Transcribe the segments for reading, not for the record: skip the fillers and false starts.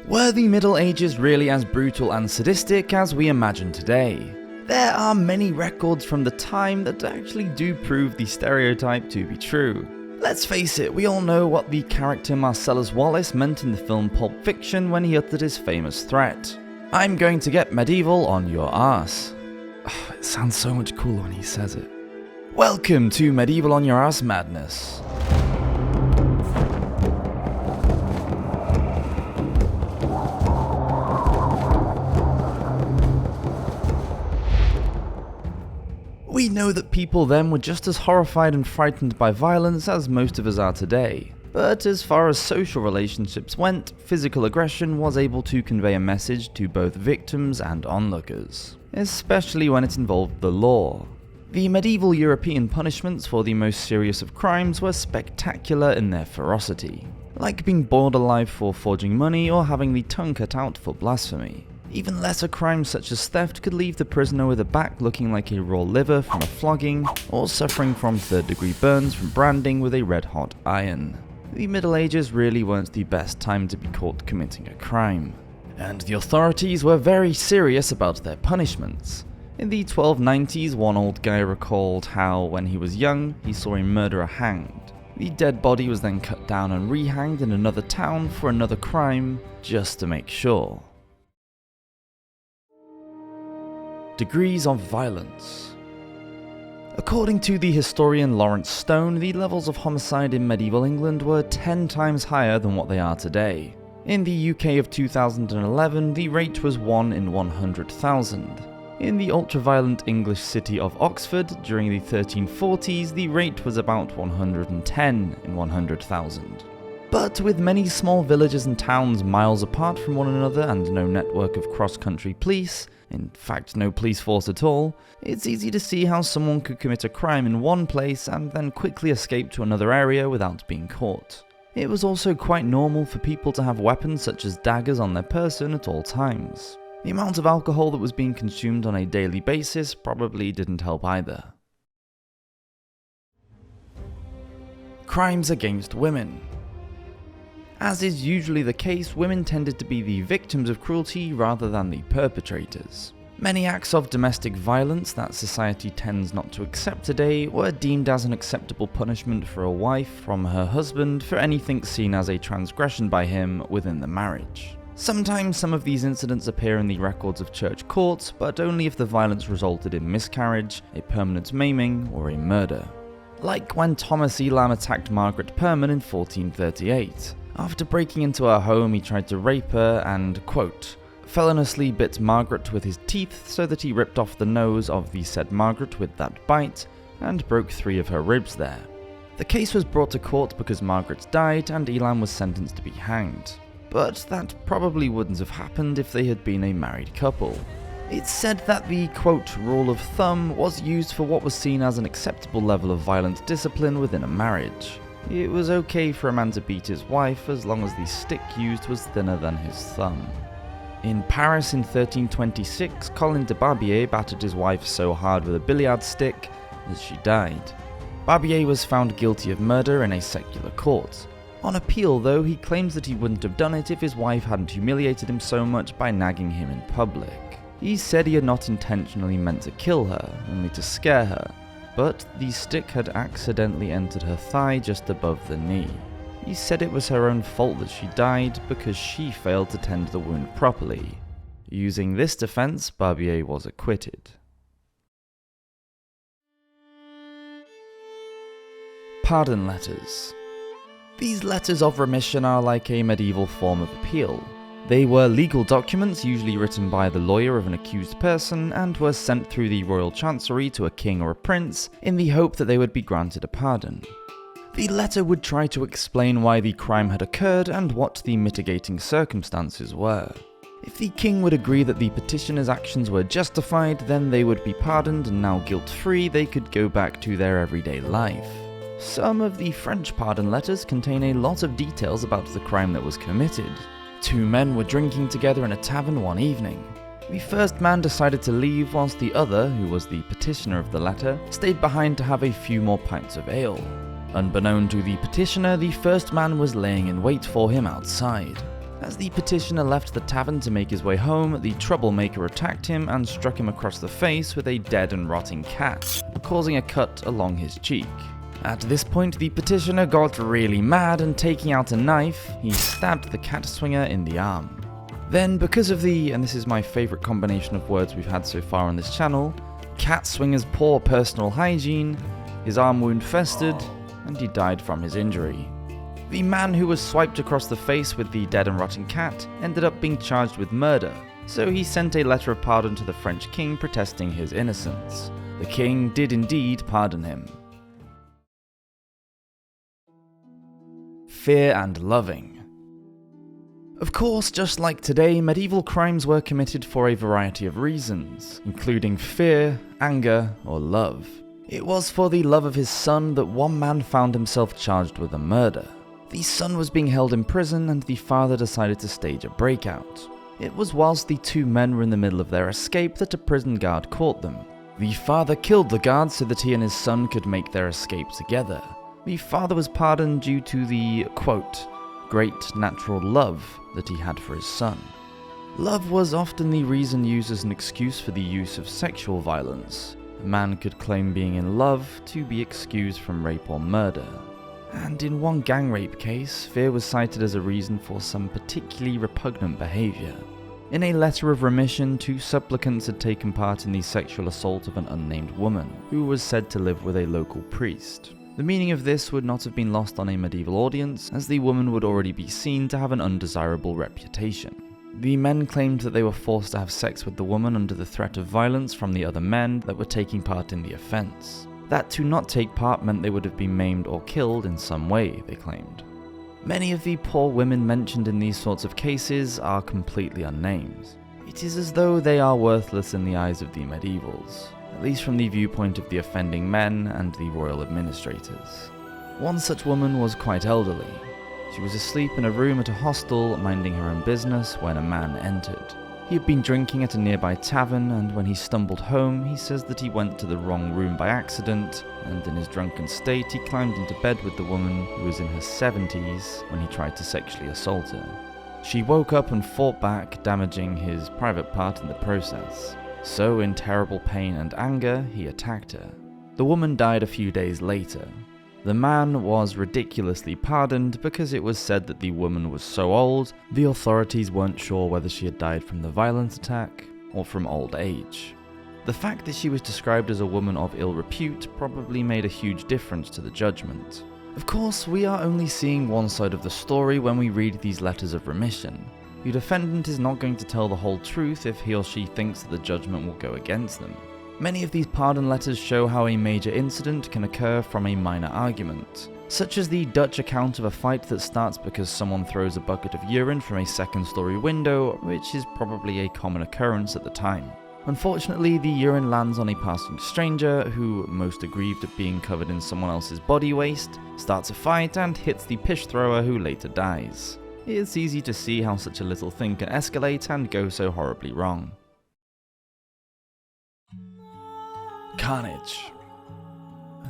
Were the Middle Ages really as brutal and sadistic as we imagine today? There are many records from the time that actually do prove the stereotype to be true. Let's face it, we all know what the character Marsellus Wallace meant in the film Pulp Fiction when he uttered his famous threat: "I'm going to get medieval on your arse." It sounds so much cooler when he says it. Welcome to Medieval on Your Ass Madness. We know that people then were just as horrified and frightened by violence as most of us are today. But as far as social relationships went, physical aggression was able to convey a message to both victims and onlookers, especially when it involved the law. The medieval European punishments for the most serious of crimes were spectacular in their ferocity, like being boiled alive for forging money or having the tongue cut out for blasphemy. Even lesser crimes such as theft could leave the prisoner with a back looking like a raw liver from a flogging, or suffering from third-degree burns from branding with a red-hot iron. The Middle Ages really weren't the best time to be caught committing a crime, and the authorities were very serious about their punishments. In the 1290s, one old guy recalled how, when he was young, he saw a murderer hanged. The dead body was then cut down and rehanged in another town for another crime, just to make sure. Degrees of violence. According to the historian Lawrence Stone, the levels of homicide in medieval England were 10 times higher than what they are today. In the UK of 2011, the rate was 1 in 100,000. In the ultra-violent English city of Oxford, during the 1340s, the rate was about 110 in 100,000. But with many small villages and towns miles apart from one another and no network of cross-country police, in fact no police force at all, it's easy to see how someone could commit a crime in one place and then quickly escape to another area without being caught. It was also quite normal for people to have weapons such as daggers on their person at all times. The amount of alcohol that was being consumed on a daily basis probably didn't help either. Crimes against women. As is usually the case, women tended to be the victims of cruelty rather than the perpetrators. Many acts of domestic violence that society tends not to accept today were deemed as an acceptable punishment for a wife from her husband for anything seen as a transgression by him within the marriage. Sometimes some of these incidents appear in the records of church courts, but only if the violence resulted in miscarriage, a permanent maiming, or a murder. Like when Thomas Elam attacked Margaret Perman in 1438. After breaking into her home, he tried to rape her and, quote, feloniously bit Margaret with his teeth so that he ripped off the nose of the said Margaret with that bite and broke 3 of her ribs there. The case was brought to court because Margaret died and Elam was sentenced to be hanged. But that probably wouldn't have happened if they had been a married couple. It's said that the, quote, rule of thumb was used for what was seen as an acceptable level of violent discipline within a marriage. It was okay for a man to beat his wife as long as the stick used was thinner than his thumb. In Paris in 1326, Colin de Barbier battered his wife so hard with a billiard stick that she died. Barbier was found guilty of murder in a secular court. On appeal, though, he claims that he wouldn't have done it if his wife hadn't humiliated him so much by nagging him in public. He said he had not intentionally meant to kill her, only to scare her, but the stick had accidentally entered her thigh just above the knee. He said it was her own fault that she died because she failed to tend the wound properly. Using this defense, Barbier was acquitted. Pardon letters. These letters of remission are like a medieval form of appeal. They were legal documents usually written by the lawyer of an accused person and were sent through the royal chancery to a king or a prince in the hope that they would be granted a pardon. The letter would try to explain why the crime had occurred and what the mitigating circumstances were. If the king would agree that the petitioner's actions were justified, then they would be pardoned and now guilt-free they could go back to their everyday life. Some of the French pardon letters contain a lot of details about the crime that was committed. 2 men were drinking together in a tavern one evening. The first man decided to leave whilst the other, who was the petitioner of the letter, stayed behind to have a few more pints of ale. Unbeknown to the petitioner, the first man was laying in wait for him outside. As the petitioner left the tavern to make his way home, the troublemaker attacked him and struck him across the face with a dead and rotting cat, causing a cut along his cheek. At this point, the petitioner got really mad, and taking out a knife, he stabbed the cat swinger in the arm. Then, because of the, and this is my favourite combination of words we've had so far on this channel, cat swinger's poor personal hygiene, his arm wound festered, and he died from his injury. The man who was swiped across the face with the dead and rotting cat ended up being charged with murder, so he sent a letter of pardon to the French king protesting his innocence. The king did indeed pardon him. Fear and loving. Of course, just like today, medieval crimes were committed for a variety of reasons, including fear, anger, or love. It was for the love of his son that one man found himself charged with a murder. The son was being held in prison, and the father decided to stage a breakout. It was whilst the two men were in the middle of their escape that a prison guard caught them. The father killed the guard so that he and his son could make their escape together. The father was pardoned due to the, quote, great natural love that he had for his son. Love was often the reason used as an excuse for the use of sexual violence. A man could claim being in love to be excused from rape or murder. And in one gang rape case, fear was cited as a reason for some particularly repugnant behaviour. In a letter of remission, 2 supplicants had taken part in the sexual assault of an unnamed woman, who was said to live with a local priest. The meaning of this would not have been lost on a medieval audience, as the woman would already be seen to have an undesirable reputation. The men claimed that they were forced to have sex with the woman under the threat of violence from the other men that were taking part in the offence. That to not take part meant they would have been maimed or killed in some way, they claimed. Many of the poor women mentioned in these sorts of cases are completely unnamed. It is as though they are worthless in the eyes of the medievals, at least from the viewpoint of the offending men and the royal administrators. One such woman was quite elderly. She was asleep in a room at a hostel, minding her own business, when a man entered. He had been drinking at a nearby tavern, and when he stumbled home, he says that he went to the wrong room by accident, and in his drunken state he climbed into bed with the woman, who was in her 70s, when he tried to sexually assault her. She woke up and fought back, damaging his private part in the process. So, in terrible pain and anger, he attacked her. The woman died a few days later. The man was ridiculously pardoned because it was said that the woman was so old, the authorities weren't sure whether she had died from the violent attack or from old age. The fact that she was described as a woman of ill repute probably made a huge difference to the judgment. Of course, we are only seeing one side of the story when we read these letters of remission. The defendant is not going to tell the whole truth if he or she thinks that the judgment will go against them. Many of these pardon letters show how a major incident can occur from a minor argument, such as the Dutch account of a fight that starts because someone throws a bucket of urine from a second-story window, which is probably a common occurrence at the time. Unfortunately, the urine lands on a passing stranger who, most aggrieved at being covered in someone else's body waste, starts a fight and hits the pish thrower who later dies. It's easy to see how such a little thing can escalate and go so horribly wrong. Carnage.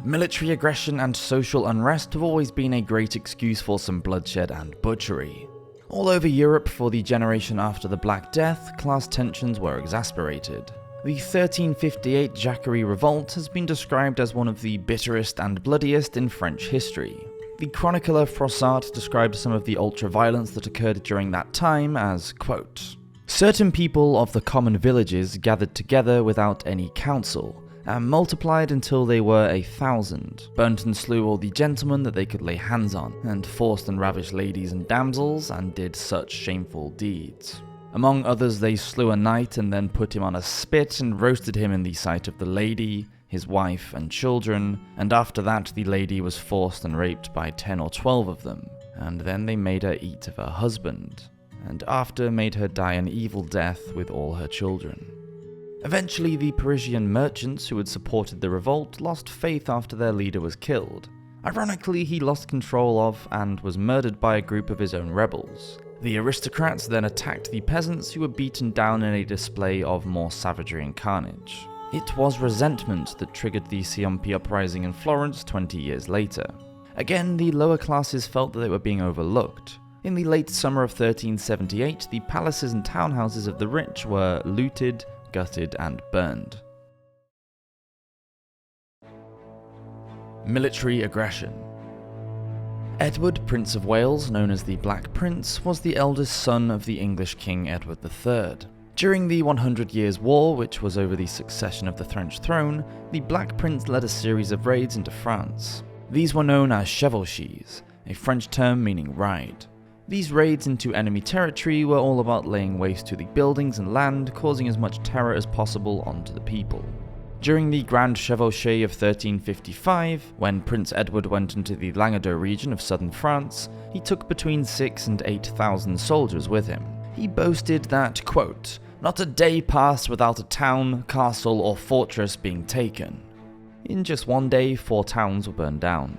Military aggression and social unrest have always been a great excuse for some bloodshed and butchery. All over Europe for the generation after the Black Death, class tensions were exasperated. The 1358 Jacquerie Revolt has been described as one of the bitterest and bloodiest in French history. The chronicler Froissart described some of the ultra-violence that occurred during that time as, quote, certain people of the common villages gathered together without any counsel, and multiplied until they were 1,000, burnt and slew all the gentlemen that they could lay hands on, and forced and ravished ladies and damsels, and did such shameful deeds. Among others they slew a knight, and then put him on a spit, and roasted him in the sight of the lady, his wife and children, and after that the lady was forced and raped by 10 or 12 of them, and then they made her eat of her husband, and after made her die an evil death with all her children. Eventually, the Parisian merchants who had supported the revolt lost faith after their leader was killed. Ironically, he lost control of and was murdered by a group of his own rebels. The aristocrats then attacked the peasants who were beaten down in a display of more savagery and carnage. It was resentment that triggered the Ciompi uprising in Florence 20 years later. Again, the lower classes felt that they were being overlooked. In the late summer of 1378, the palaces and townhouses of the rich were looted, gutted, and burned. Military aggression. Edward, Prince of Wales, known as the Black Prince, was the eldest son of the English King Edward III. During the 100 Years' War, which was over the succession of the French throne, the Black Prince led a series of raids into France. These were known as chevauchées, a French term meaning ride. These raids into enemy territory were all about laying waste to the buildings and land, causing as much terror as possible onto the people. During the Grand Chevauchée of 1355, when Prince Edward went into the Languedoc region of southern France, he took between 6,000 and 8,000 soldiers with him. He boasted that, quote, "Not a day passed without a town, castle, or fortress being taken." In just one day, 4 towns were burned down.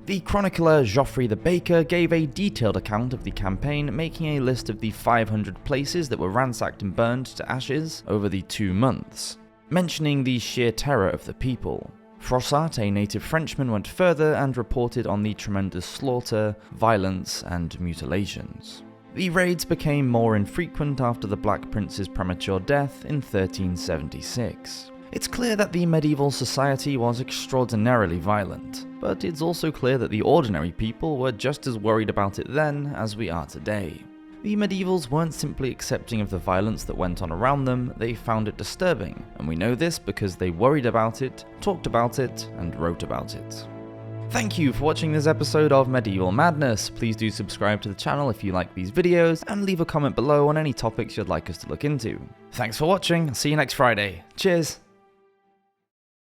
The chronicler Geoffrey the Baker gave a detailed account of the campaign, making a list of the 500 places that were ransacked and burned to ashes over the 2 months, mentioning the sheer terror of the people. Froissart, a native Frenchman, went further and reported on the tremendous slaughter, violence, and mutilations. The raids became more infrequent after the Black Prince's premature death in 1376. It's clear that the medieval society was extraordinarily violent, but it's also clear that the ordinary people were just as worried about it then as we are today. The medievals weren't simply accepting of the violence that went on around them, they found it disturbing, and we know this because they worried about it, talked about it, and wrote about it. Thank you for watching this episode of Medieval Madness. Please do subscribe to the channel if you like these videos, and leave a comment below on any topics you'd like us to look into. Thanks for watching, see you next Friday. Cheers!